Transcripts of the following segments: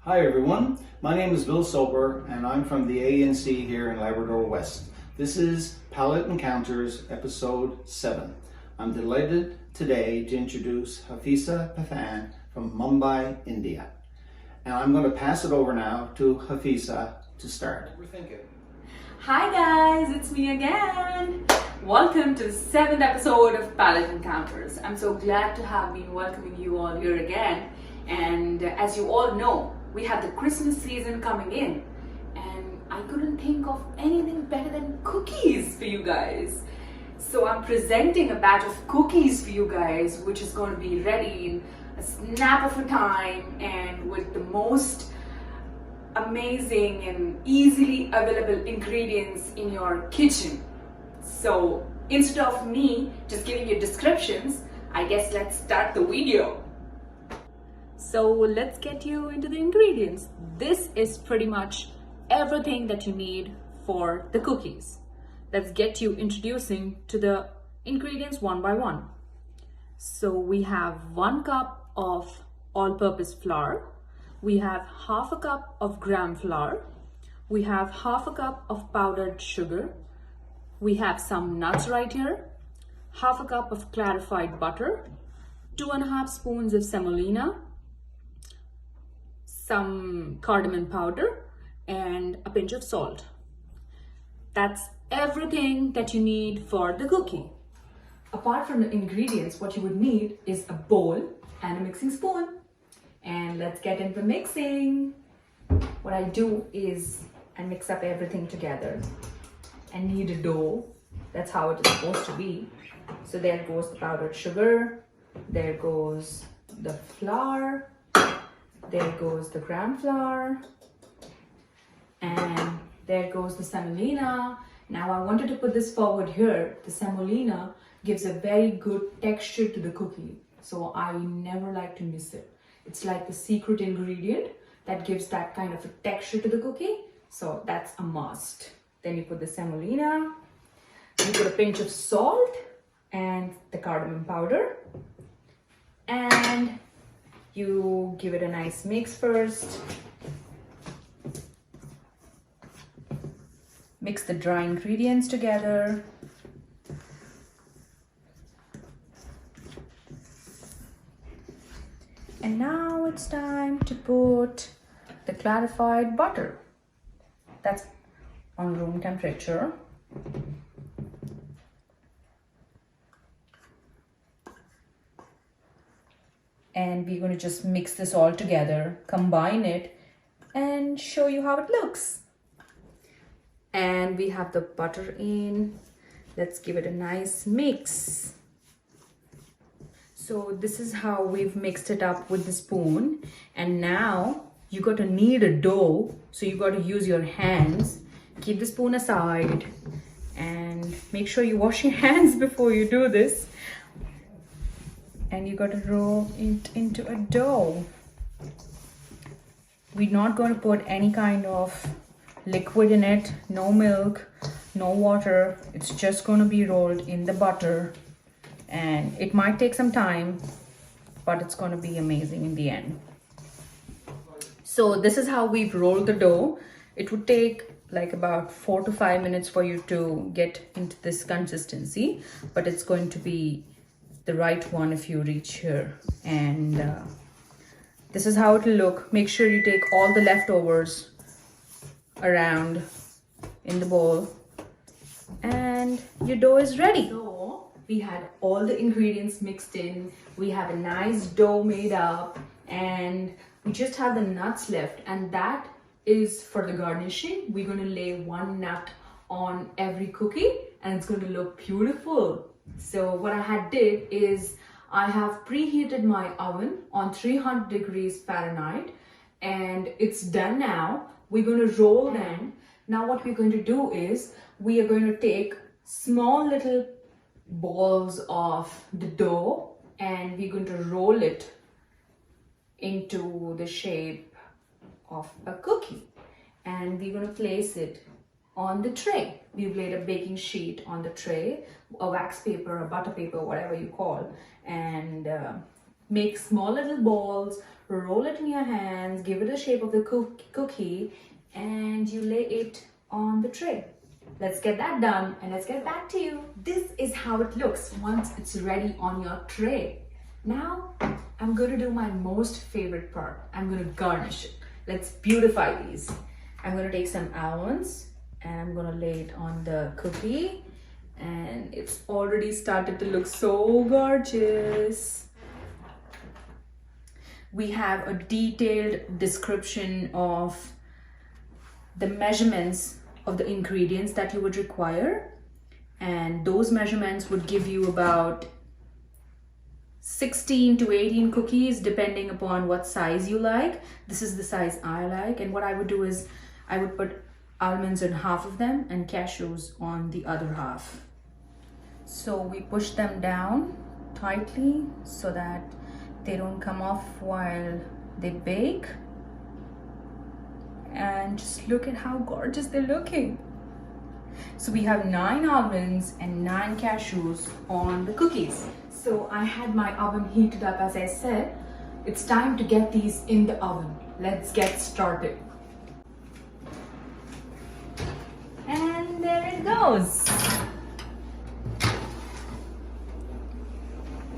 Hi everyone, my name is Bill Soper and I'm from the ANC here in Labrador West. This is Palate Encounters episode 7. I'm delighted today to introduce Hafeeza Pathan from Mumbai, India. And I'm going to pass it over now to Hafeeza to start. We're thinking. Hi guys, it's me again. Welcome to the 7th episode of Palate Encounters. I'm so glad to have been welcoming you all here again. And as you all know, we have the Christmas season coming in, and I couldn't think of anything better than cookies for you guys. So I'm presenting a batch of cookies for you guys, which is going to be ready in a snap of a time and with the most amazing and easily available ingredients in your kitchen. So instead of me just giving you descriptions, I guess let's start the video. So let's get you into the ingredients. This is pretty much everything that you need for the cookies. Let's get you introducing to the ingredients one by one. So we have 1 cup of all-purpose flour. We have half a cup of gram flour. We have half a cup of powdered sugar. We have some nuts right here. Half a cup of clarified butter. 2.5 spoons of semolina. Some cardamom powder and a pinch of salt. That's everything that you need for the cookie. Apart from the ingredients, what you would need is a bowl and a mixing spoon. And let's get into mixing. What I do is I mix up everything together and knead a dough. That's how it is supposed to be. So there goes the powdered sugar, there goes the flour, there goes the gram flour, and there goes the semolina. Now I wanted to put this forward here. The semolina gives a very good texture to the cookie, so I never like to miss it. It's like the secret ingredient that gives that kind of a texture to the cookie, so that's a must. Then you put the semolina, you put a pinch of salt and the cardamom powder, and you give it a nice mix first. Mix the dry ingredients together. And now it's time to put the clarified butter. That's on room temperature. And we're going to just mix this all together, combine it, and show you how it looks. And we have the butter in. Let's give it a nice mix. So this is how we've mixed it up with the spoon. And now you got to knead a dough, so you got to use your hands. Keep the spoon aside and make sure you wash your hands before you do this. And you got to roll it into a dough. We're not going to put any kind of liquid in it, no milk, no water. It's just going to be rolled in the butter, and it might take some time, but it's going to be amazing in the end. So this is how we've rolled the dough. It would take like about 4 to 5 minutes for you to get into this consistency, but it's going to be the right one if you reach here. And this is how it will look. Make sure you take all the leftovers around in the bowl, and your dough is ready. So we had all the ingredients mixed in, we have a nice dough made up, and we just have the nuts left, and that is for the garnishing. We're going to lay 1 nut on every cookie, and it's going to look beautiful. So what I did is I have preheated my oven on 300 degrees Fahrenheit, and it's done now. We're going to roll them. Now what we're going to do is we are going to take small little balls of the dough, and we're going to roll it into the shape of a cookie, and we're going to place it on the tray. We've laid a baking sheet on the tray, a wax paper, a butter paper, whatever you call, and make small little balls, roll it in your hands, give it a shape of the cookie, and you lay it on the tray. Let's get that done and let's get back to you. This is how it looks once it's ready on your tray. Now, I'm going to do my most favorite part. I'm going to garnish it. Let's beautify these. I'm going to take some almonds and I'm going to lay it on the cookie. And it's already started to look so gorgeous. We have a detailed description of the measurements of the ingredients that you would require. And those measurements would give you about 16 to 18 cookies depending upon what size you like. This is the size I like, and what I would do is I would put almonds in half of them and cashews on the other half. So we push them down tightly so that they don't come off while they bake. And just look at how gorgeous they're looking. So we have 9 almonds and 9 cashews on the cookies. So I had my oven heated up, as I said. It's time to get these in the oven. Let's get started. And there it goes.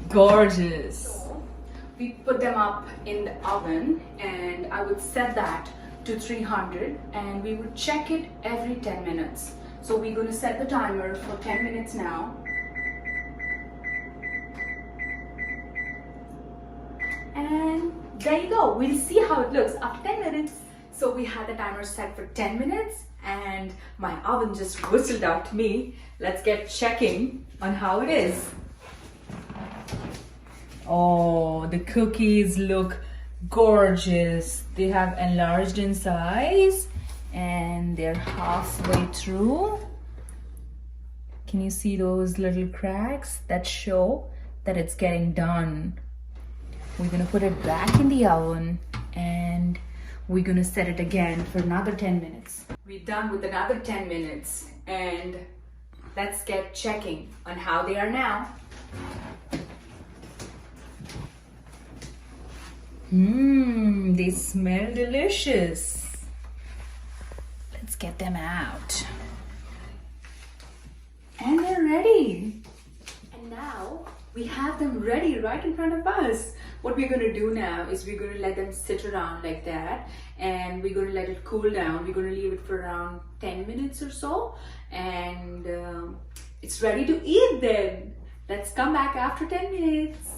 Gorgeous. So we put them up in the oven and I would set that to 300 and we would check it every 10 minutes. So we're going to set the timer for 10 minutes now. And there you go. We'll see how it looks after 10 minutes. So we had the timer set for 10 minutes and my oven just whistled out to me. Let's get checking on how it is. Oh, the cookies look gorgeous. They have enlarged in size and they're halfway through. Can you see those little cracks that show that it's getting done? We're gonna put it back in the oven and we're gonna set it again for another 10 minutes. We're done with another 10 minutes and let's get checking on how they are now. They smell delicious. Let's get them out. And they're ready. And now we have them ready right in front of us. What we're going to do now is we're going to let them sit around like that and we're going to let it cool down. We're going to leave it for around 10 minutes or so and it's ready to eat then. Let's come back after 10 minutes.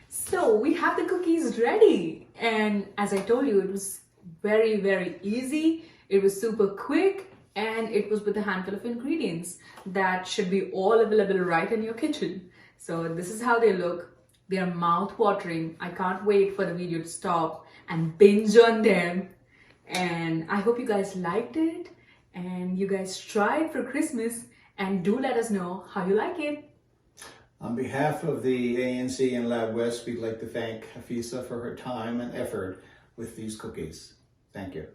So we have the cookies ready and as I told you, it was very, very easy. It was super quick and it was with a handful of ingredients that should be all available right in your kitchen. So this is how they look. They are mouth-watering. I can't wait for the video to stop and binge on them. And I hope you guys liked it and you guys try it for Christmas and do let us know how you like it. On behalf of the ANC and Lab West, we'd like to thank Hafeeza for her time and effort with these cookies. Thank you.